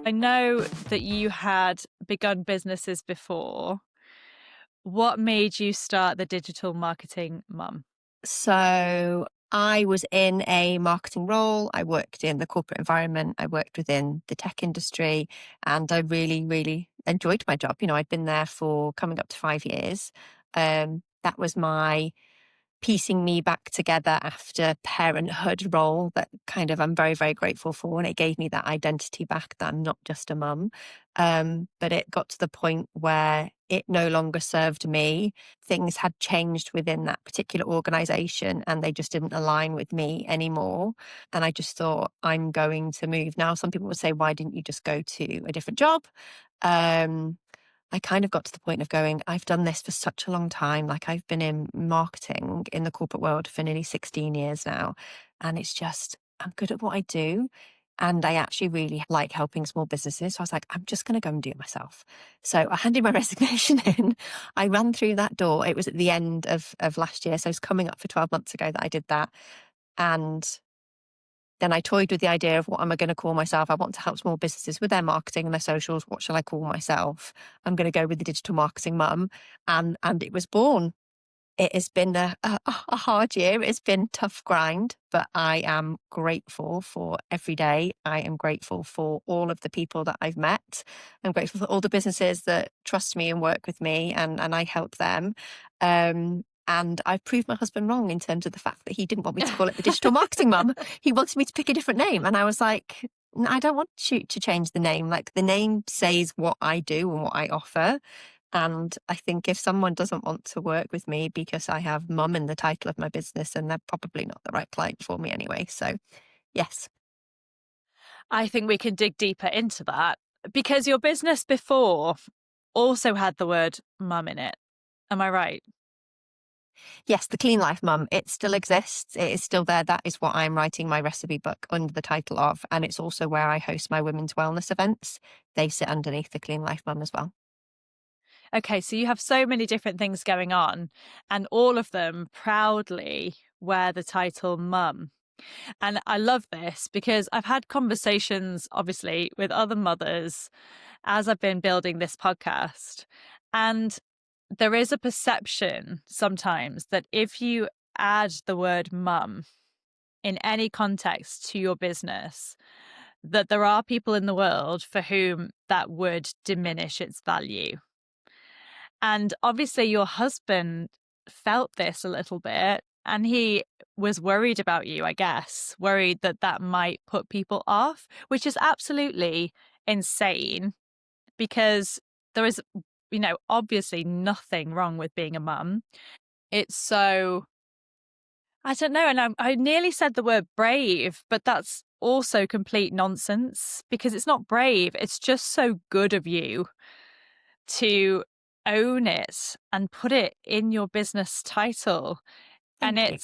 I know that you had begun businesses before. What made you start the Digital Marketing Mum? So I was in a marketing role. I worked in the corporate environment. I worked within the tech industry, and I really, really enjoyed my job. I'd been there for coming up to 5 years. That was my piecing me back together after parenthood role that kind of I'm very, very grateful for. And it gave me that identity back that I'm not just a mum. But it got to the point where it no longer served me. Things had changed within that particular organization and they just didn't align with me anymore. And I just thought, I'm going to move. Now, some people would say, why didn't you just go to a different job? I kind of got to the point of going, I've done this for such a long time. Like I've been in marketing in the corporate world for nearly 16 years now. And it's just, I'm good at what I do. And I actually really like helping small businesses. So I was like, I'm just going to go and do it myself. So I handed my resignation in. I ran through that door. It was at the end of last year. So it was coming up for 12 months ago that I did that. And then I toyed with the idea of what am I going to call myself? I want to help small businesses with their marketing and their socials. What shall I call myself? I'm going to go with the Digital Marketing Mum. And it was born. It has been a hard year. It's been tough grind, but I am grateful for every day. I am grateful for all of the people that I've met. I'm grateful for all the businesses that trust me and work with me and I help them. And I've proved my husband wrong in terms of the fact that he didn't want me to call it the Digital Marketing Mum. He wanted me to pick a different name. And I was like, I don't want you to change the name. Like the name says what I do and what I offer. And I think if someone doesn't want to work with me because I have mum in the title of my business, then they're probably not the right client for me anyway. So, yes. I think we can dig deeper into that because your business before also had the word mum in it. Am I right? Yes, the Clean Life Mum, it still exists. It is still there. That is what I'm writing my recipe book under the title of. And it's also where I host my women's wellness events. They sit underneath the Clean Life Mum as well. Okay, so you have so many different things going on, and all of them proudly wear the title mum. And I love this because I've had conversations, obviously, with other mothers as I've been building this podcast. And there is a perception sometimes that if you add the word mum in any context to your business, that there are people in the world for whom that would diminish its value. And obviously, your husband felt this a little bit and he was worried about you, I guess, worried that that might put people off, which is absolutely insane because there is, obviously nothing wrong with being a mum. It's so, I don't know. And I nearly said the word brave, but that's also complete nonsense because it's not brave. It's just so good of you to own it and put it in your business title. Thank you.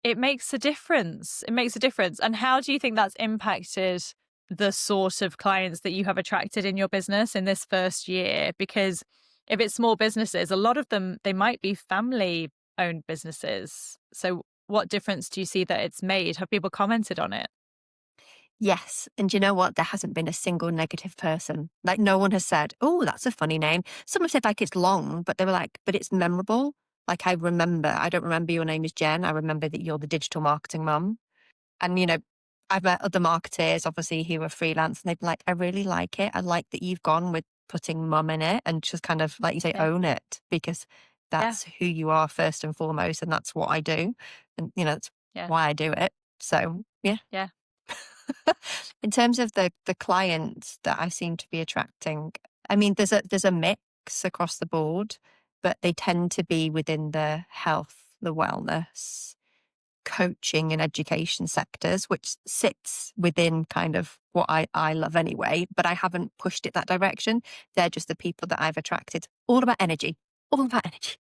It makes a difference. It makes a difference. And how do you think that's impacted the sort of clients that you have attracted in your business in this first year? Because if it's small businesses, a lot of them, they might be family owned businesses. So what difference do you see that it's made? Have people commented on it? Yes. And you know what? There hasn't been a single negative person. Like no one has said, oh, that's a funny name. Some have said like it's long, but they were like, but it's memorable. Like I don't remember your name is Jen. I remember that you're the Digital Marketing Mum. And, I've met other marketers, obviously, who are freelance and they've been like, I really like it. I like that you've gone with putting mum in it and just kind of, like you say, Yeah. own it because Yeah. that's who you are first and foremost. And that's what I do. And, that's Yeah. why I do it. So, yeah. Yeah. In terms of the clients that I seem to be attracting, I mean, there's a mix across the board, but they tend to be within the health, the wellness, coaching and education sectors, which sits within kind of what I love anyway, but I haven't pushed it that direction. They're just the people that I've attracted. All about energy. All about energy.